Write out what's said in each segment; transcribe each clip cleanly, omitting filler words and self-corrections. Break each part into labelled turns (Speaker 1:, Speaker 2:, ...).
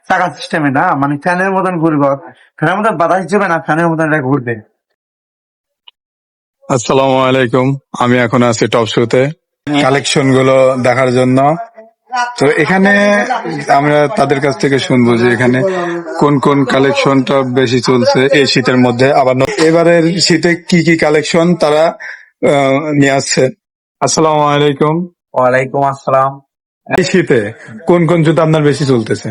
Speaker 1: চাকা সিস্টেমে না, মানে ফ্যানের মতন ঘুরবে, ফ্যানের মতন বাতাস যাবে না, ফ্যানের মতন এটা ঘুরবে।
Speaker 2: আসসালামু আলাইকুম। আমি এখন আছি টপ শোতে কালেকশন গুলো দেখার জন্য। তো এখানে আমরা তাদের কাছ থেকে শুনবো যে এখানে কোন কোন কালেকশনটা বেশি চলছে এই শীতের মধ্যে, আবার এবারের শীতে কি কি কালেকশন তারা নিয়ে আসছে। আসসালামু আলাইকুম।
Speaker 1: ওয়ালাইকুম আসসালাম।
Speaker 2: এই শীতে কোন কোন জুতা আপনার বেশি চলতেছে?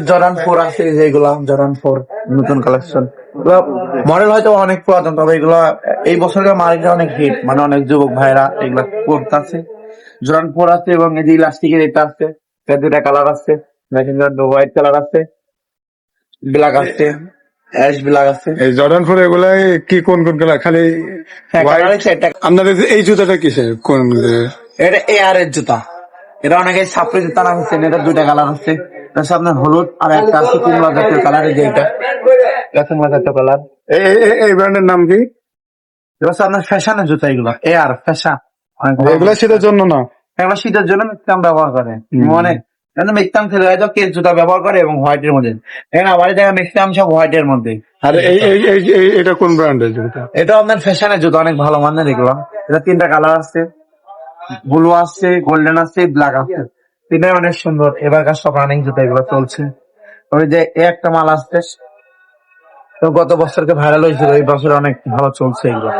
Speaker 1: জর্ডান 4 আছে, যেগুলা জর্ডান 4 নতুন কালেকশন, মডেল হয়তো অনেক পুরাতন, তবে এগুলো এই বছরের মার্কেটে অনেক হিট, মানে অনেক যুবক ভাইরা এগুলা পড়তেছে। জর্ডান 4 আছে, এবং এই যে ইলাস্টিকের এটা আছে, এর দুটা কালার আছে, হোয়াইট কালার আছে, ব্ল্যাক আছে, অ্যাশ ব্ল্যাক আছে।
Speaker 2: এই জর্ডান 4 এগুলাই কি কোন কোন কালার? খালি
Speaker 1: হ্যাঁ,
Speaker 2: white?
Speaker 1: কালার আছে একটা।
Speaker 2: আপনাদের এই জুতাটা কিসের কোন?
Speaker 1: এটা এআর এর জুতা, এটা অনেকে সাপ্রি জুতা নাম হচ্ছে, এটা দুইটা কালার আছে, আপনার হলুদ আর একটা আছে কুমড়া জাতীয় কালারের, যে এটা কুমড়া জাতীয় কালার।
Speaker 2: এই ব্র্যান্ডের নাম কি?
Speaker 1: এটা হচ্ছে আপনার ফ্যাশনের জুতা, এগুলো এআর ফ্যাশন।
Speaker 2: এগুলা শীতের জন্য না?
Speaker 1: এগুলো শীতের জন্য মিক্সাম ব্যবহার করে, মানে মিক্সাম ছেলে হয়তো কেস জুতা ব্যবহার করে, এবং হোয়াইটের মধ্যে। এখানে আবার দেখা মিক্সাম সব হোয়াইটের মধ্যে।
Speaker 2: আর এটা কোন ব্র্যান্ডের জুতা?
Speaker 1: এটা আপনার ফ্যাশনের জুতা, অনেক ভালো মানের এগুলো। এটা তিনটা কালার আছে, ব্লু আছে, গোল্ডেন আছে, ব্ল্যাক আছে, তিনটাই অনেক সুন্দর। এবারকার সব রানিং জুতা এগুলো চলছে। ওই যে একটা মাল আসছে, তো গত বছরকে ভাইরাল হয়েছিল, এই বছর অনেক ভালো চলছে এগুলো,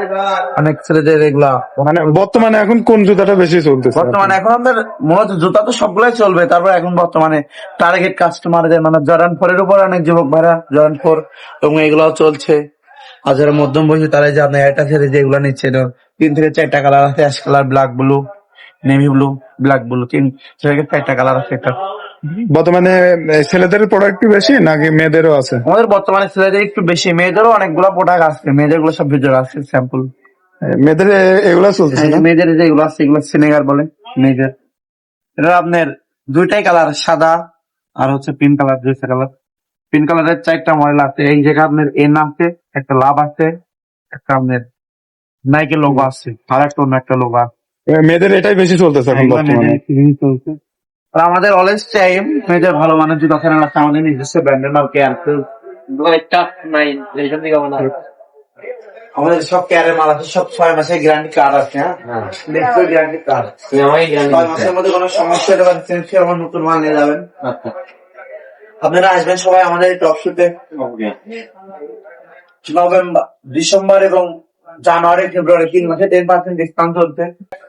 Speaker 1: অনেক ছেলেদের এগুলা।
Speaker 2: মানে বর্তমানে এখন কোন জুতাটা বেশি চলতেছে?
Speaker 1: বর্তমানে এখন আমাদের মূলত জুতা তো সবগুলাই চলবে, তারপর এখন বর্তমানে টার্গেট কাস্টমারদের, মানে জর্ডান 4 এর উপর অনেক যুবক ভাইরা জর্ডান 4 এবং এগুলাও চলছে। আর যারা মধ্যম বয়সী তারা যে আপনার এটা ছেড়ে যেগুলো নিচ্ছে, এটা 3 থেকে 4টা কালার আছে, ash colour, black blue, navy blue, black blue, 3 থেকে 4টা কালার আছে। এটা
Speaker 2: বর্তমানে ছেলেদের প্রোডাক্ট বেশি নাকি মেয়েদেরও আছে?
Speaker 1: আমাদের বর্তমানে ছেলেদের একটু বেশি, মেয়েদেরও অনেকগুলো প্রোডাক্ট আছে, মেয়েদের গুলো সব ভিতরে আছে স্যাম্পল।
Speaker 2: মেয়েদের এগুলা চলতেছে না?
Speaker 1: মেয়েদের যেগুলো আছে এগুলো সিনেগার বলে মেয়েদের। এটা আপনার দুইটাই কালার, সাদা আর হচ্ছে পিঙ্ক কালার, দুইটা কালার। পিঙ্ক কালারের 4টা মডেল আছে। এই জায়গা আপনার এর নামছে, একটা লাভ আছে, একটা আপনার নাইকের লোগো আছে, আর একটা অন্য একটা লোগো আছে।
Speaker 2: মেয়েদের এটাই বেশি চলতেছে এখন বর্তমানে।
Speaker 1: চলছে। আর আমাদের অলওয়েজ টাইম মেয়েদের ভালো মানের জুতা ফেরান আছে, আমাদের নিজস্ব ব্র্যান্ডের নাম কেয়ার। আমাদের সব কেয়ারের মাল আছে, সব 6 মাসের গ্যারান্টি কার্ড আছে। হ্যাঁ, নিশ্চয়ই গ্যারান্টি কার্ড। 6 মাসের মধ্যে কোনো সমস্যা হলে চেঞ্জ করে আমার নতুন মাল নিয়ে যাবেন। আপনারা আসবেন সবাই আমাদের টপ শুতে। নভেম্বর, ডিসেম্বর এবং জানুয়ারি, ফেব্রুয়ারি 3 মাসে 10% ডিসকাউন্ট চলছে।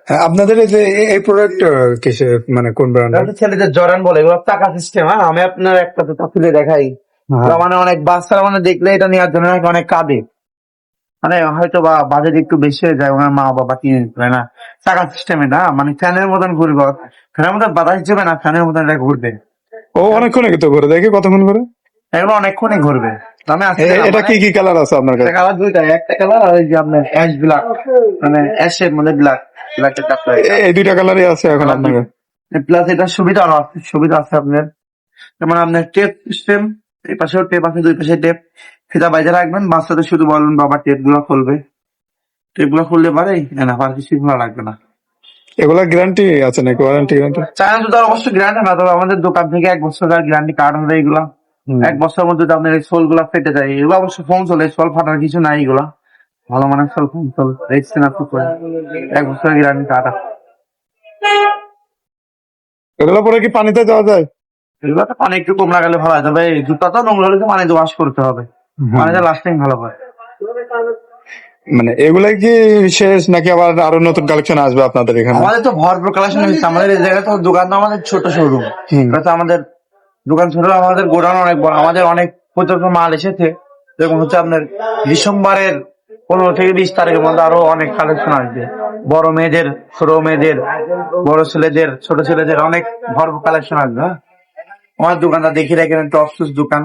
Speaker 2: হ্যাঁ, আপনাদের এই যে এই প্রোডাক্ট কিসে, মানে কোন ব্র্যান্ড?
Speaker 1: ছেলেদের জর্ডান বলে, এগুলো টাকা সিস্টেম। হ্যাঁ, আমি আপনার একটা জুতা খুলে দেখাই। মানে অনেক বাচ্চারা মানে দেখলে এটা নেওয়ার জন্য অনেক কাঁদে, মানে হয়তো বা বাজেট একটু বেশি হয়ে যায়, ওনার মা বাবা কিনে দিতে পারে না। টাকা সিস্টেমে না, মানে ফ্যানের মতন ঘুরবে, ফ্যানের মতন বাতাস যাবে না, ফ্যানের মতন এটা ঘুরবে।
Speaker 2: ও অনেকক্ষণ তো ঘুরে দেখি, কতক্ষণ করে?
Speaker 1: এগুলো অনেকক্ষণই ঘুরবে। আমি
Speaker 2: এটা কি কি কালার আছে আপনার কাছে?
Speaker 1: কালার দুইটা, একটা কালার আর এই যে আপনার অ্যাশ ব্ল্যাক, মানে অ্যাশের মধ্যে ব্ল্যাক, ব্ল্যাকের টাকা।
Speaker 2: এই দুইটা কালারই আছে এখন আপনার কাছে?
Speaker 1: প্লাস এটা সুবিধা আরো আছে, সুবিধা আছে আপনার, যেমন আপনার টেপ সিস্টেম, এই পাশেও টেপ আছে, দুই পাশে টেপ। ফিতা বাইরে রাখবেন, বাচ্চাদের শুধু বলবেন বাবা টেপ গুলো খুলবে, টেপ গুলো খুললে পারেই না, আর কিছু ভালো লাগবে না।
Speaker 2: এগুলা গ্যারান্টি আছে নাকি, ওয়ারেন্টি?
Speaker 1: চায়না জুতার অবশ্যই গ্যারান্টি না, তবে আমাদের দোকান থেকে 1 বছরের গ্যারান্টি কার্ড হবে এগুলা। 1 বছরের মধ্যে যদি আপনার এই সোল গুলা ফেটে যায়, এগুলো অবশ্যই ফোন চলে, সোল ফাটার কিছু নাই, এগুলা ভালো মানের সোল, ফোন চল রেজিস্ট্রেশন আছে, 1 বছরের গ্যারান্টি কার্ড আছে।
Speaker 2: এগুলো পরে কি পানিতে যাওয়া যায়?
Speaker 1: এগুলো তো পানি একটু কম লাগালে ভালো হয়, তবে জুতা তো নোংরা হলে পানিতে ওয়াশ করতে হবে, পানিতে লাস্টিং ভালো হয়।
Speaker 2: মানে এগুলাই কি শেষ নাকি আবার আরো নতুন কালেকশন আসবে আপনাদের এখানে?
Speaker 1: আমাদের তো ভরপুর কালেকশন হয়েছে, আমাদের এই জায়গায় তো দোকান তো আমাদের ছোট শোরুম, আমাদের দোকান ছোট, আমাদের গোডাউন অনেক বড়, আমাদের অনেক প্রচুর মাল এসেছে। যেমন হচ্ছে আপনার ডিসেম্বরের 15 থেকে 20 তারিখের মধ্যে আরো অনেক কালেকশন আসবে, বড় মেয়েদের, ছোট মেয়েদের, বড় ছেলেদের, ছোট ছেলেদের অনেক ভরপুর কালেকশন আসবে। হ্যাঁ, আমার দোকানটা দেখি রাখেন, টপ শুজ দোকান।